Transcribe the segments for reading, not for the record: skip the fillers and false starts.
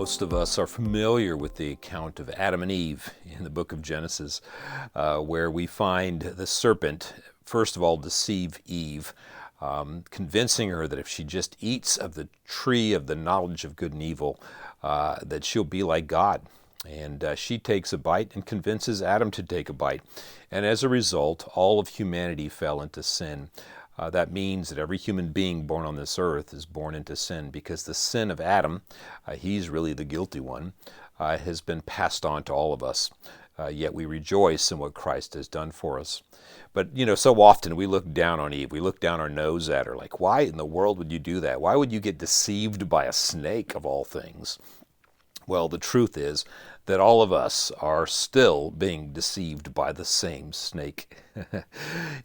Most of us are familiar with the account of Adam and Eve in the book of Genesis, where we find the serpent, first of all, deceive Eve, convincing her that if she just eats of the tree of the knowledge of good and evil, that she'll be like God. And she takes a bite and convinces Adam to take a bite. And as a result, all of humanity fell into sin. That means that every human being born on this earth is born into sin, because the sin of Adam, he's really the guilty one, has been passed on to all of us. Yet we rejoice in what Christ has done for us. But, so often we look down on Eve. We look down our nose at her like, why in the world would you do that? Why would you get deceived by a snake of all things? Well, the truth is that all of us are still being deceived by the same snake.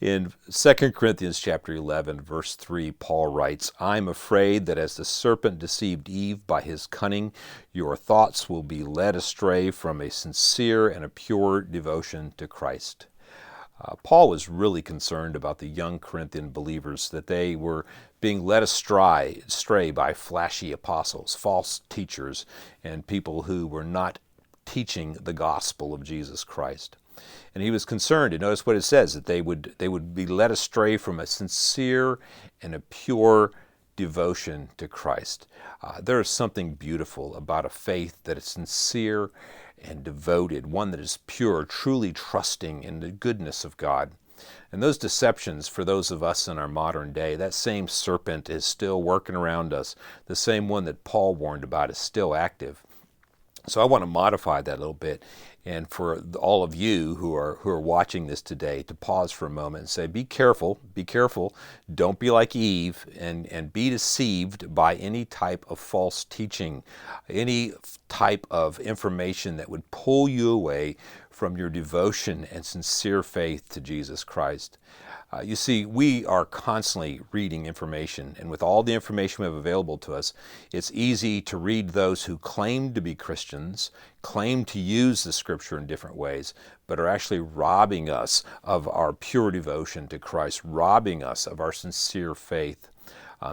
In 2 Corinthians chapter 11, verse 3, Paul writes, "I'm afraid that as the serpent deceived Eve by his cunning, your thoughts will be led astray from a sincere and a pure devotion to Christ." Paul was really concerned about the young Corinthian believers, that they were being led astray by flashy apostles, false teachers, and people who were not teaching the gospel of Jesus Christ. And he was concerned, and notice what it says, that they would be led astray from a sincere and a pure devotion to Christ. There is something beautiful about a faith that is sincere and devoted, one that is pure, truly trusting in the goodness of God. And those deceptions, for those of us in our modern day, that same serpent is still working around us. The same one that Paul warned about is still active. So I want to modify that a little bit, and for all of you who are watching this today, to pause for a moment and say, be careful, don't be like Eve and be deceived by any type of false teaching, any type of information that would pull you away from your devotion and sincere faith to Jesus Christ. You see, we are constantly reading information, and with all the information we have available to us, it's easy to read those who claim to be Christians, claim to use the Scripture in different ways, but are actually robbing us of our pure devotion to Christ, robbing us of our sincere faith.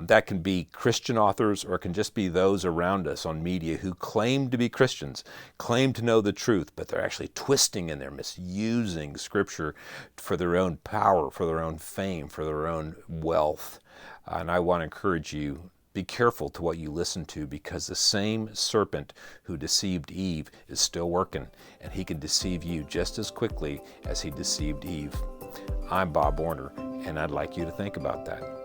That can be Christian authors, or it can just be those around us on media who claim to be Christians, claim to know the truth, but they're actually twisting and they're misusing Scripture for their own power, for their own fame, for their own wealth. And I want to encourage you, be careful to what you listen to, because the same serpent who deceived Eve is still working, and he can deceive you just as quickly as he deceived Eve. I'm Bob Orner, and I'd like you to think about that.